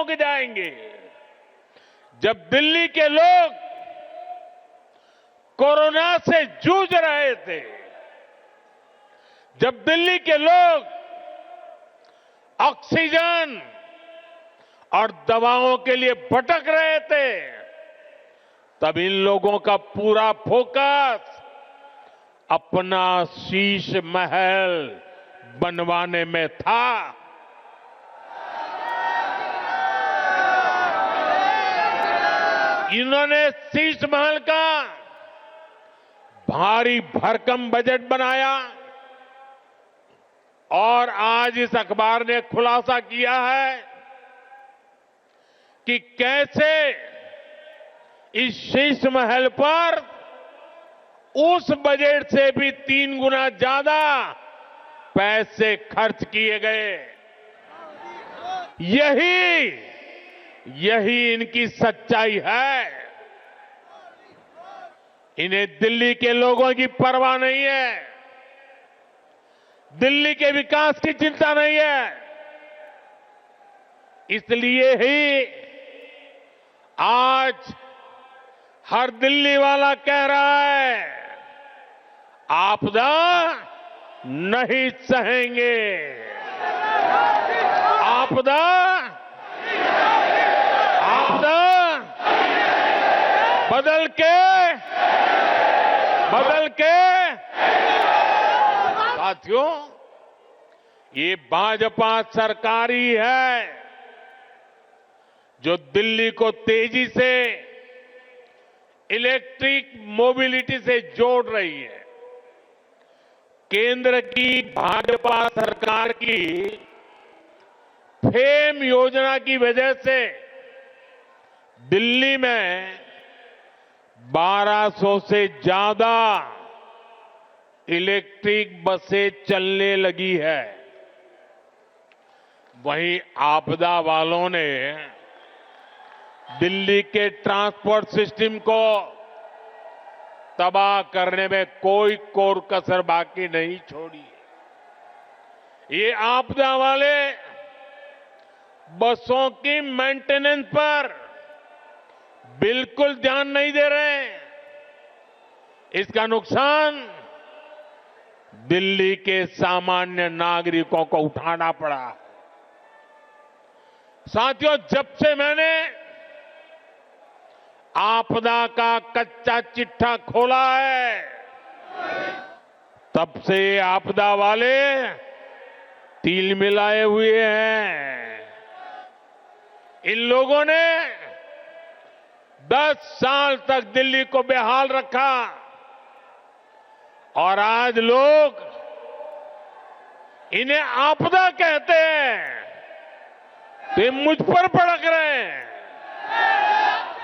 लोग जाएंगे। जब दिल्ली के लोग कोरोना से जूझ रहे थे, जब दिल्ली के लोग ऑक्सीजन और दवाओं के लिए भटक रहे थे, तब इन लोगों का पूरा फोकस अपना शीश महल बनवाने में था। इन्होंने शीश महल का भारी भरकम बजट बनाया और आज इस अखबार ने खुलासा किया है कि कैसे इस शीश महल पर उस बजट से भी 3 गुना ज्यादा पैसे खर्च किए गए। यही इनकी सच्चाई है। इन्हें दिल्ली के लोगों की परवाह नहीं है, दिल्ली के विकास की चिंता नहीं है। इसलिए ही आज हर दिल्ली वाला कह रहा है, आपदा नहीं सहेंगे, आपदा बदल के साथियों, ये भाजपा सरकार ही है जो दिल्ली को तेजी से इलेक्ट्रिक मोबिलिटी से जोड़ रही है। केंद्र की भाजपा सरकार की फेम योजना की वजह से दिल्ली में 1200 से ज्यादा इलेक्ट्रिक बसें चलने लगी है। वहीं आपदा वालों ने दिल्ली के ट्रांसपोर्ट सिस्टम को तबाह करने में कोई कोर कसर बाकी नहीं छोड़ी। ये आपदा वाले बसों की मेंटेनेंस पर बिल्कुल ध्यान नहीं दे रहे हैं। इसका नुकसान दिल्ली के सामान्य नागरिकों को उठाना पड़ा। साथियों, जब से मैंने आपदा का कच्चा चिट्ठा खोला है, तब से आपदा वाले तिल मिलाए हुए हैं। इन लोगों ने 10 साल तक दिल्ली को बेहाल रखा और आज लोग इन्हें आपदा कहते हैं तो ये मुझ पर भड़क रहे हैं।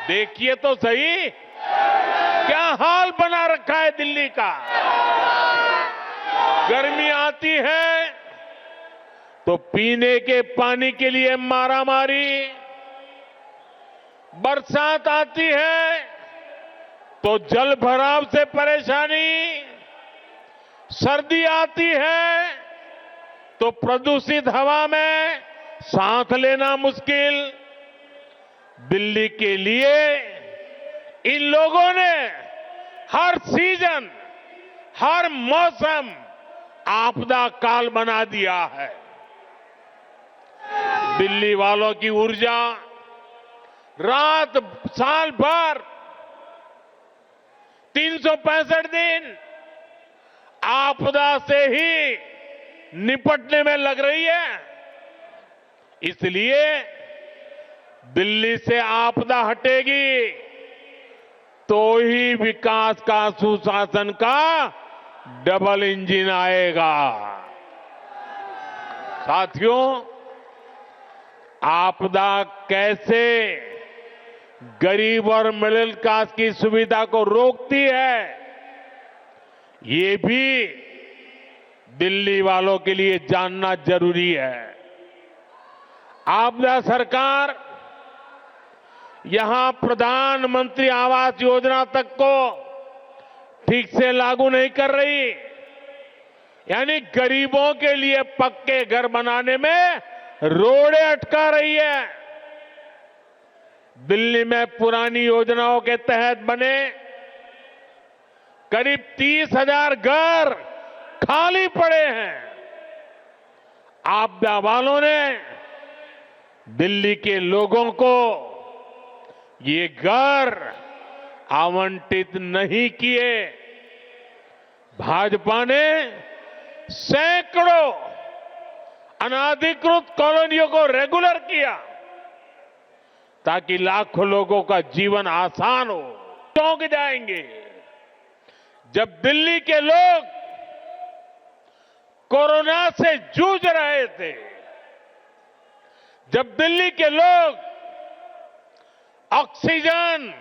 देखिए तो सही क्या हाल बना रखा है दिल्ली का। गर्मी आती है तो पीने के पानी के लिए मारामारी, बरसात आती है तो जल भराव से परेशानी, सर्दी आती है तो प्रदूषित हवा में सांस लेना मुश्किल। दिल्ली के लिए इन लोगों ने हर सीजन, हर मौसम आपदा काल बना दिया है। दिल्ली वालों की ऊर्जा रात साल भर 365 दिन आपदा से ही निपटने में लग रही है। इसलिए दिल्ली से आपदा हटेगी तो ही विकास का, सुशासन का डबल इंजन आएगा। साथियों, आपदा कैसे गरीब और मिडिल क्लास की सुविधा को रोकती है, ये भी दिल्ली वालों के लिए जानना जरूरी है। आपदा सरकार यहां प्रधानमंत्री आवास योजना तक को ठीक से लागू नहीं कर रही, यानी गरीबों के लिए पक्के घर बनाने में रोड़े अटका रही है। दिल्ली में पुरानी योजनाओं के तहत बने करीब 30,000 घर खाली पड़े हैं। आपदा वालों ने दिल्ली के लोगों को ये घर आवंटित नहीं किए। भाजपा ने सैकड़ों अनाधिकृत कॉलोनियों को रेगुलर किया ताकि लाखों लोगों का जीवन आसान हो। चौंक जाएंगे जब दिल्ली के लोग कोरोना से जूझ रहे थे, जब दिल्ली के लोग ऑक्सीजन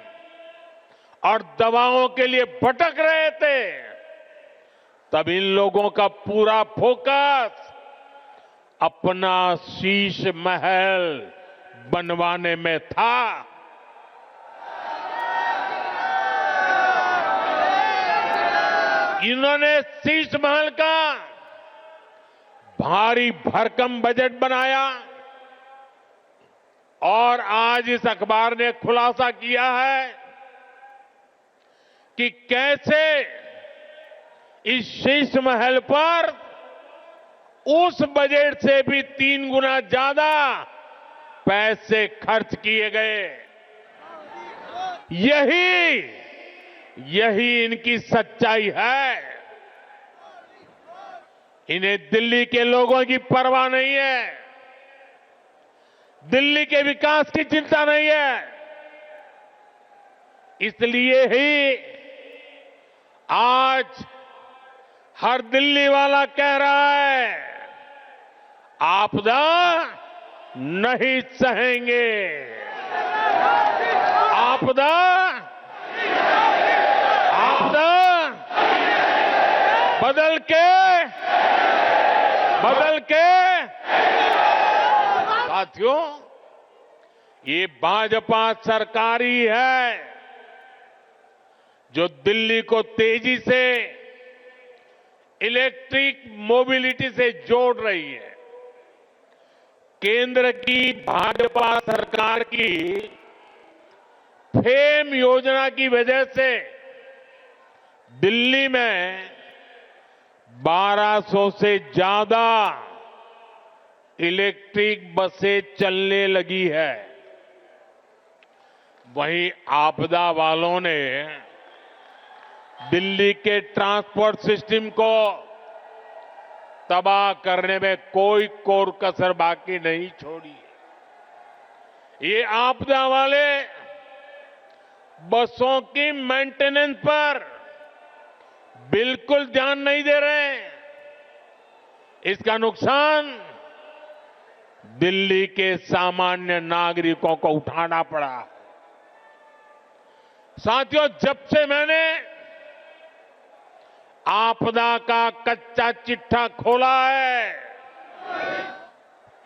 और दवाओं के लिए भटक रहे थे, तब इन लोगों का पूरा फोकस अपना शीश महल बनवाने में था। इन्होंने शीश महल का भारी भरकम बजट बनाया और आज इस अखबार ने खुलासा किया है कि कैसे इस शीश महल पर उस बजट से भी 3 गुना ज्यादा पैसे खर्च किए गए। यही इनकी सच्चाई है। इन्हें दिल्ली के लोगों की परवाह नहीं है, दिल्ली के विकास की चिंता नहीं है। इसलिए ही आज हर दिल्ली वाला कह रहा है, आपदा नहीं सहेंगे, आपदा बदल के साथियों, ये भाजपा सरकार ही है जो दिल्ली को तेजी से इलेक्ट्रिक मोबिलिटी से जोड़ रही है। केंद्र की भाजपा सरकार की फेम योजना की वजह से दिल्ली में 1200 से ज्यादा इलेक्ट्रिक बसें चलने लगी है। वहीं आपदा वालों ने दिल्ली के ट्रांसपोर्ट सिस्टम को तबाह करने में कोई कोर कसर बाकी नहीं छोड़ी। ये आपदा वाले बसों की मेंटेनेंस पर बिल्कुल ध्यान नहीं दे रहे हैं। इसका नुकसान दिल्ली के सामान्य नागरिकों को उठाना पड़ा। साथियों, जब से मैंने आपदा का कच्चा चिट्ठा खोला है,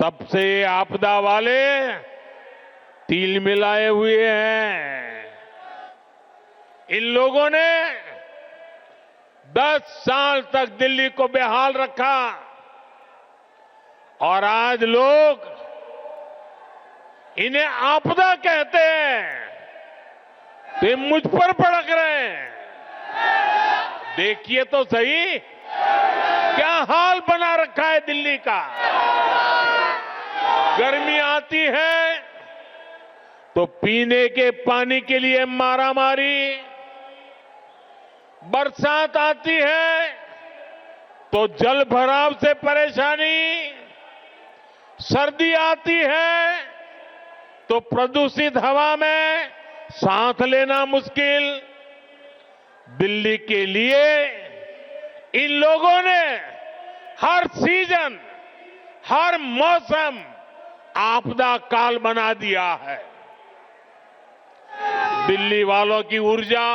तब से आपदा वाले तिल मिलाए हुए हैं। इन लोगों ने 10 साल तक दिल्ली को बेहाल रखा और आज लोग इन्हें आपदा कहते हैं तो ये मुझ पर भड़क रहे हैं। देखिए तो सही क्या हाल बना रखा है दिल्ली का। गर्मी आती है तो पीने के पानी के लिए मारामारी, बरसात आती है तो जल भराव से परेशानी, सर्दी आती है तो प्रदूषित हवा में सांस लेना मुश्किल। दिल्ली के लिए इन लोगों ने हर सीजन, हर मौसम आपदा काल बना दिया है। दिल्ली वालों की ऊर्जा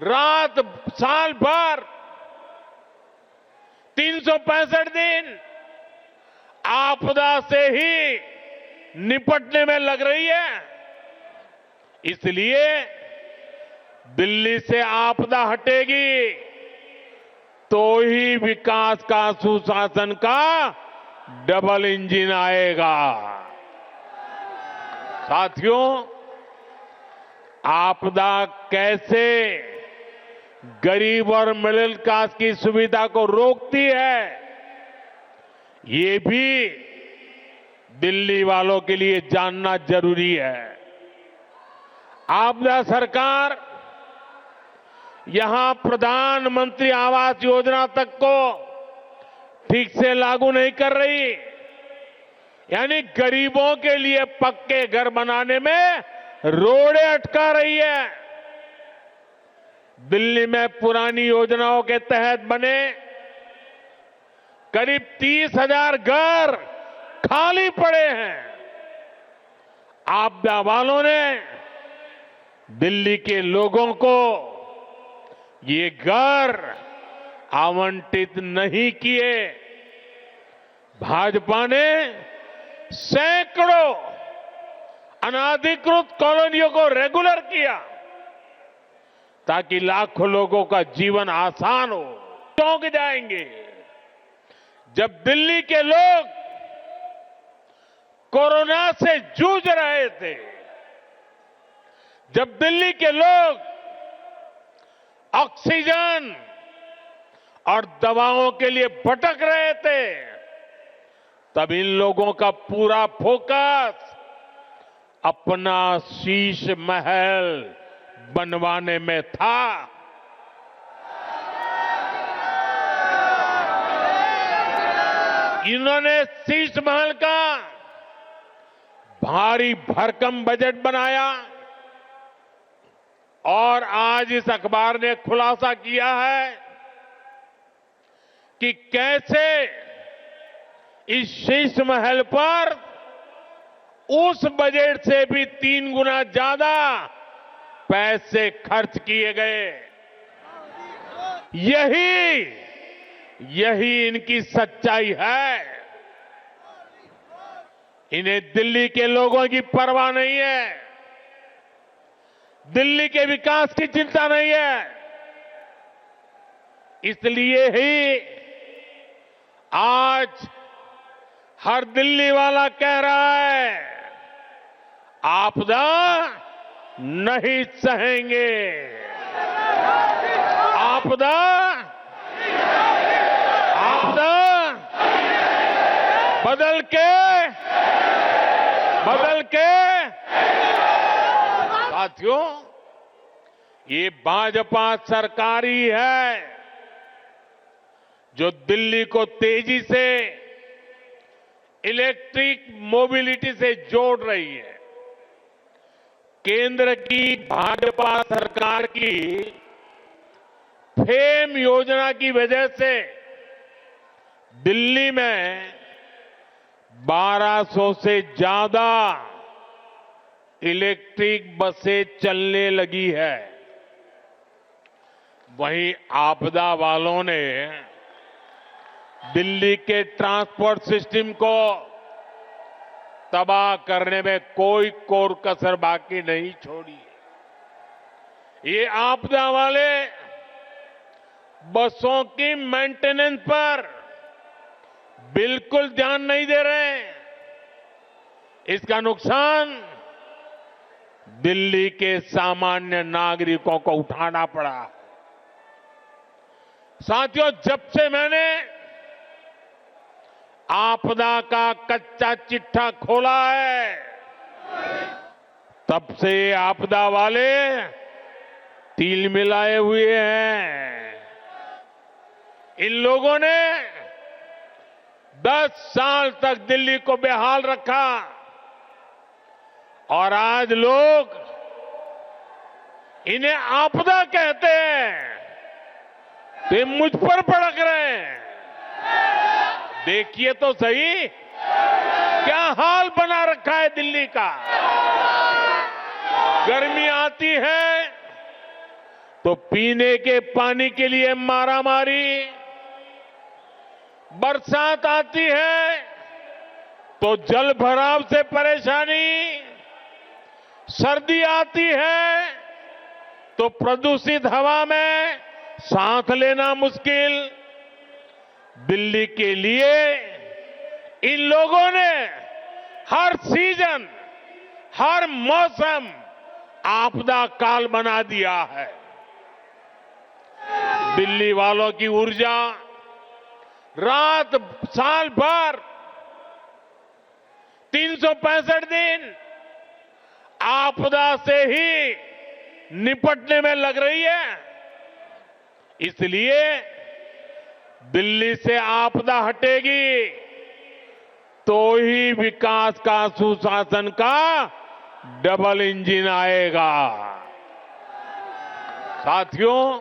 रात साल भर 365 दिन आपदा से ही निपटने में लग रही है। इसलिए दिल्ली से आपदा हटेगी तो ही विकास का, सुशासन का डबल इंजन आएगा। साथियों, आपदा कैसे गरीब और मिडिल क्लास की सुविधा को रोकती है, ये भी दिल्ली वालों के लिए जानना जरूरी है। आपदा सरकार यहां प्रधानमंत्री आवास योजना तक को ठीक से लागू नहीं कर रही, यानी गरीबों के लिए पक्के घर बनाने में रोड़े अटका रही है। दिल्ली में पुरानी योजनाओं के तहत बने करीब 30,000 घर खाली पड़े हैं। आपदा वालों ने दिल्ली के लोगों को ये घर आवंटित नहीं किए। भाजपा ने सैकड़ों अनाधिकृत कॉलोनियों को रेगुलर किया ताकि लाखों लोगों का जीवन आसान हो। चौंक जाएंगे जब दिल्ली के लोग कोरोना से जूझ रहे थे, जब दिल्ली के लोग ऑक्सीजन और दवाओं के लिए भटक रहे थे, तब इन लोगों का पूरा फोकस अपना शीश महल बनवाने में था। इन्होंने शीश महल का भारी भरकम बजट बनाया और आज इस अखबार ने खुलासा किया है कि कैसे इस शीश महल पर उस बजट से भी 3 गुना ज्यादा पैसे खर्च किए गए। यही इनकी सच्चाई है। इन्हें दिल्ली के लोगों की परवाह नहीं है, दिल्ली के विकास की चिंता नहीं है। इसलिए ही आज हर दिल्ली वाला कह रहा है, आपदा नहीं सहेंगे, आपदा बदल के साथियों, ये भाजपा सरकार ही है जो दिल्ली को तेजी से इलेक्ट्रिक मोबिलिटी से जोड़ रही है। केंद्र की भाजपा सरकार की फेम योजना की वजह से दिल्ली में 1200 से ज्यादा इलेक्ट्रिक बसें चलने लगी है। वहीं आपदा वालों ने दिल्ली के ट्रांसपोर्ट सिस्टम को तबाह करने में कोई कोर कसर बाकी नहीं छोड़ी। ये आपदा वाले बसों की मेंटेनेंस पर बिल्कुल ध्यान नहीं दे रहे हैं। इसका नुकसान दिल्ली के सामान्य नागरिकों को उठाना पड़ा। साथियों, जब से मैंने आपदा का कच्चा चिट्ठा खोला है, तब से आपदा वाले तिल मिलाए हुए हैं। इन लोगों ने 10 साल तक दिल्ली को बेहाल रखा और आज लोग इन्हें आपदा कहते हैं तो ये मुझ पर भड़क रहे हैं। देखिए तो सही क्या हाल बना रखा है दिल्ली का। गर्मी आती है तो पीने के पानी के लिए मारामारी, बरसात आती है तो जल भराव से परेशानी, सर्दी आती है तो प्रदूषित हवा में सांस लेना मुश्किल। दिल्ली के लिए इन लोगों ने हर सीजन, हर मौसम आपदा काल बना दिया है। दिल्ली वालों की ऊर्जा रात साल भर 365 दिन आपदा से ही निपटने में लग रही है। इसलिए दिल्ली से आपदा हटेगी तो ही विकास का सुशासन का डबल इंजन आएगा। साथियों,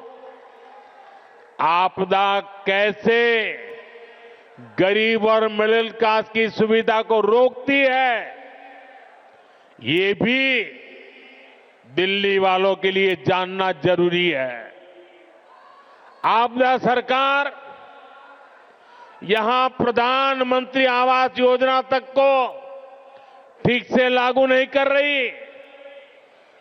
आपदा कैसे गरीब और मिडिल क्लास की सुविधा को रोकती है, ये भी दिल्ली वालों के लिए जानना जरूरी है। आपदा सरकार यहां प्रधानमंत्री आवास योजना तक को ठीक से लागू नहीं कर रही,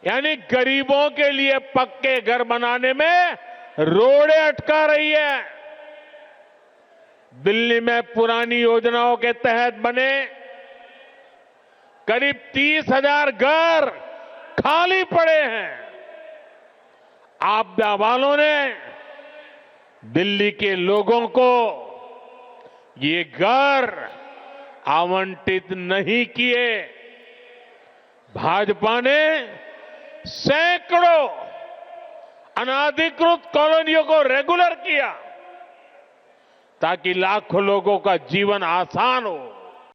यानी गरीबों के लिए पक्के घर बनाने में रोड़े अटका रही है। दिल्ली में पुरानी योजनाओं के तहत बने करीब 30,000 घर खाली पड़े हैं। आपदा वालों ने दिल्ली के लोगों को ये घर आवंटित नहीं किए। भाजपा ने सैकड़ों अनाधिकृत कॉलोनियों को रेगुलर किया ताकि लाखों लोगों का जीवन आसान हो।